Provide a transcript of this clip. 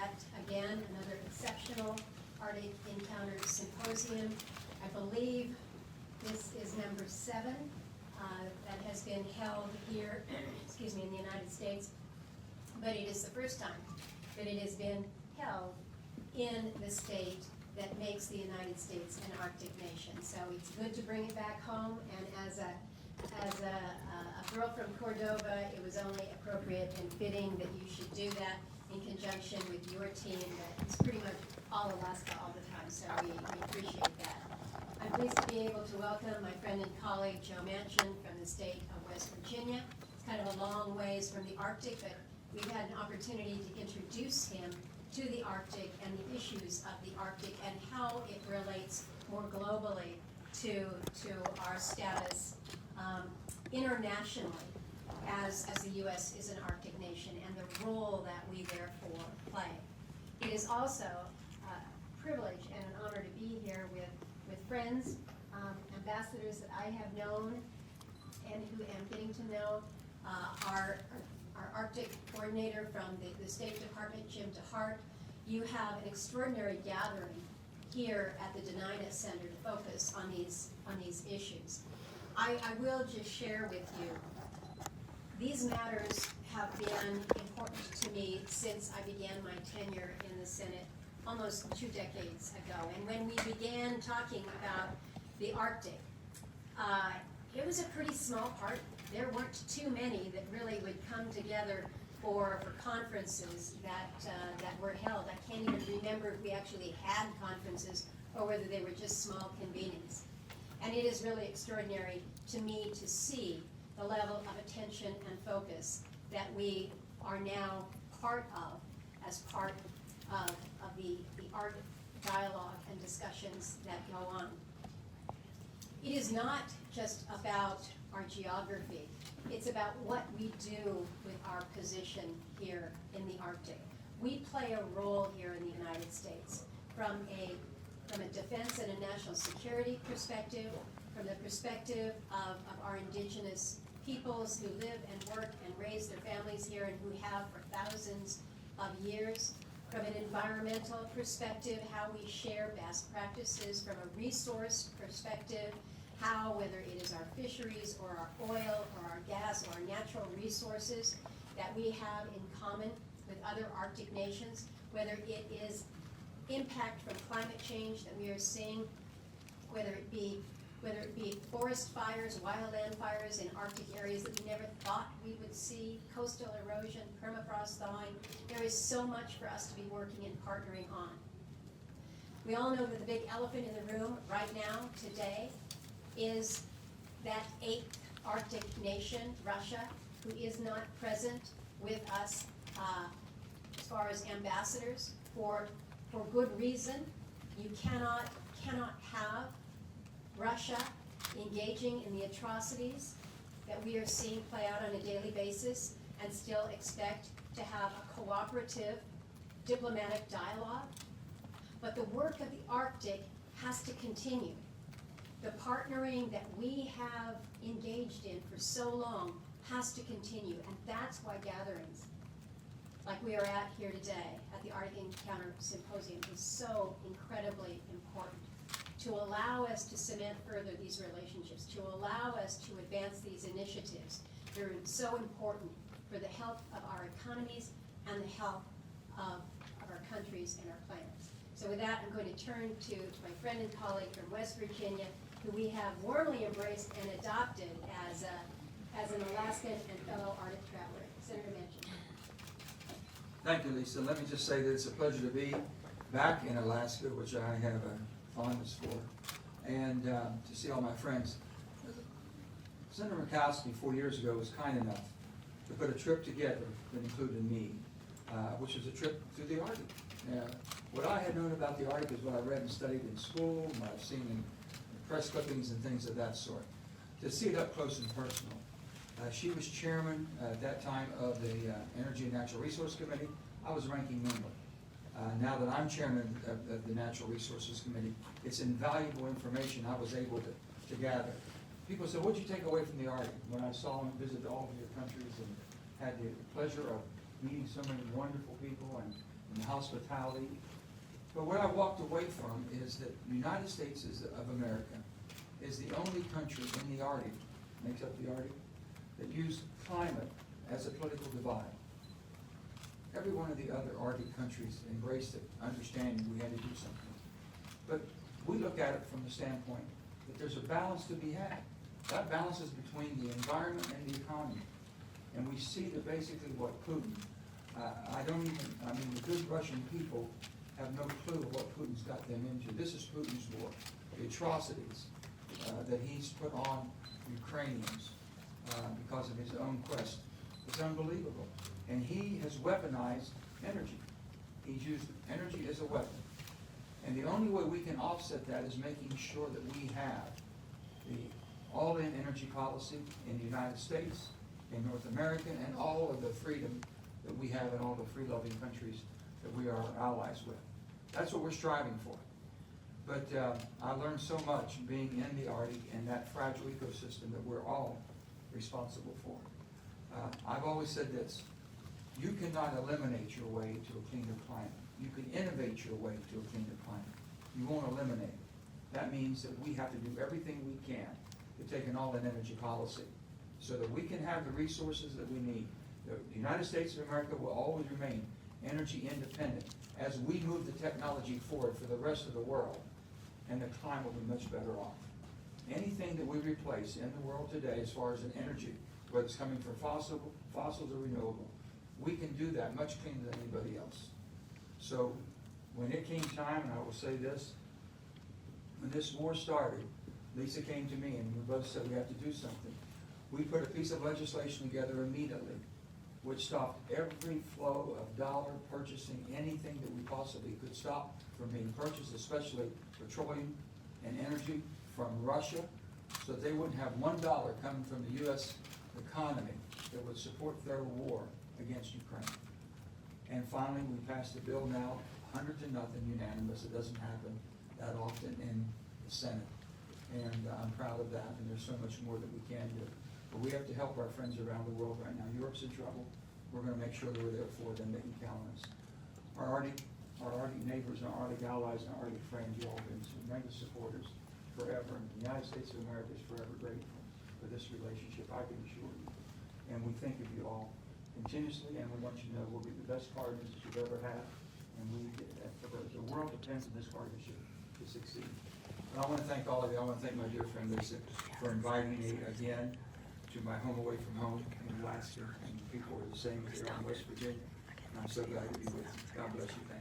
yet again another exceptional Arctic Encounter Symposium. I believe this is number 7 that has been held here, excuse me, in the United States. But it is the first time that it has been held in the state that makes the United States an Arctic nation. So it's good to bring it back home, and as a girl from Cordova, it was only appropriate and fitting that you should do that in conjunction with your team that is pretty much all Alaska all the time, so we appreciate that. I'm pleased to be able to welcome my friend and colleague Joe Manchin from the state of West Virginia. It's kind of a long ways from the Arctic, but we've had an opportunity to introduce him to the Arctic and the issues of the Arctic and how it relates more globally to our status internationally as the U.S. is an Arctic nation and the role that we therefore play. It is also a privilege and an honor to be here with friends, ambassadors that I have known and who am getting to know, our Arctic coordinator from the State Department, Jim DeHart. You have an extraordinary gathering here at the Dena'ina Center to focus on these issues. I will just share with you, these matters have been important to me since I began my tenure in the Senate almost 2 decades ago. And when we began talking about the Arctic, it was a pretty small part. There weren't too many that really would come together for conferences that were held. I can't even remember if we actually had conferences or whether they were just small convenings. And it is really extraordinary to me to see the level of attention and focus that we are now part of as part of the Arctic dialogue and discussions that go on. It is not just about our geography. It's about what we do with our position here in the Arctic. We play a role here in the United States from a defense and a national security perspective, from the perspective of our indigenous peoples who live and work and raise their families here and who have for thousands of years, from an environmental perspective, how we share best practices, from a resource perspective, how, whether it is our fisheries or our oil or our gas or our natural resources that we have in common with other Arctic nations, whether it is impact from climate change that we are seeing, whether it be forest fires, wildland fires in Arctic areas that we never thought we would see, coastal erosion, permafrost thawing. There is so much for us to be working and partnering on. We all know that the big elephant in the room right now, today, is that 8th Arctic nation, Russia, who is not present with us as far as ambassadors for good reason. You cannot have Russia engaging in the atrocities that we are seeing play out on a daily basis and still expect to have a cooperative diplomatic dialogue. But the work of the Arctic has to continue. The partnering that we have engaged in for so long has to continue, and that's why gatherings like we are at here today at the Arctic Encounter Symposium is so incredibly important, to allow us to cement further these relationships, to allow us to advance these initiatives. They're so important for the health of our economies and the health of our countries and our planets. So with that, I'm going to turn to my friend and colleague from West Virginia, who we have warmly embraced and adopted as an Alaskan and fellow Arctic traveler, Senator Manchin. Thank you, Lisa. Let me just say that it's a pleasure to be back in Alaska, which I have a fondness for, and to see all my friends. Senator Murkowski 4 years ago was kind enough to put a trip together that included me, which was a trip to the Arctic. What I had known about the Arctic is what I read and studied in school, what I've seen in press clippings and things of that sort. To see it up close and personal. She was chairman at that time of the Energy and Natural Resource Committee. I was ranking member. Now that I'm chairman of the Natural Resources Committee, it's invaluable information I was able to gather. People said, what did you take away from the Arctic? When I saw and visited all of your countries and had the pleasure of meeting so many wonderful people and and the hospitality. But what I walked away from is that the United States of America is the only country in the Arctic, makes up the Arctic, that used climate as a political divide. Every one of the other Arctic countries embraced it, understanding we had to do something. But we look at it from the standpoint that there's a balance to be had. That balance is between the environment and the economy. And we see that basically what Putin, the good Russian people have no clue of what Putin's got them into. This is Putin's war. The atrocities that he's put on Ukrainians because of his own quest. It's unbelievable. And he has weaponized energy. He's used energy as a weapon. And the only way we can offset that is making sure that we have the all-in energy policy in the United States, in North America, and all of the freedom that we have in all the free-loving countries that we are allies with. That's what we're striving for. But I learned so much being in the Arctic and that fragile ecosystem that we're all responsible for. I've always said this: you cannot eliminate your way to a cleaner climate. You can innovate your way to a cleaner climate. You won't eliminate it. That means that we have to do everything we can to take an all-in energy policy so that we can have the resources that we need. The United States of America will always remain energy independent as we move the technology forward for the rest of the world, and the climate will be much better off. Anything that we replace in the world today as far as an energy, whether it's coming from fossils or renewable, we can do that much cleaner than anybody else. So when it came time, and I will say this, when this war started, Lisa came to me and we both said we have to do something. We put a piece of legislation together immediately, which stopped every flow of dollar purchasing anything that we possibly could stop from being purchased, especially petroleum and energy from Russia, so that they wouldn't have $1 coming from the U.S. economy that would support their war against Ukraine. And finally, we passed a bill now, 100 to nothing, unanimous. It doesn't happen that often in the Senate. And I'm proud of that, and there's so much more that we can do. But we have to help our friends around the world right now. Europe's in trouble. We're going to make sure that we're there for them. They can count on us. Our Arctic neighbors and our Arctic allies and our Arctic friends, you all have been tremendous supporters forever. And the United States of America is forever grateful for this relationship, I can assure you. And we think of you all continuously, and we want you to know we'll be the best partners that you've ever had. And the world depends on this partnership to succeed. And I want to thank all of you. I want to thank my dear friend Lisa for inviting me again to my home away from home in Alaska. And the people are the same here in West Virginia. And I'm so glad to be with you. God bless you. Thank you.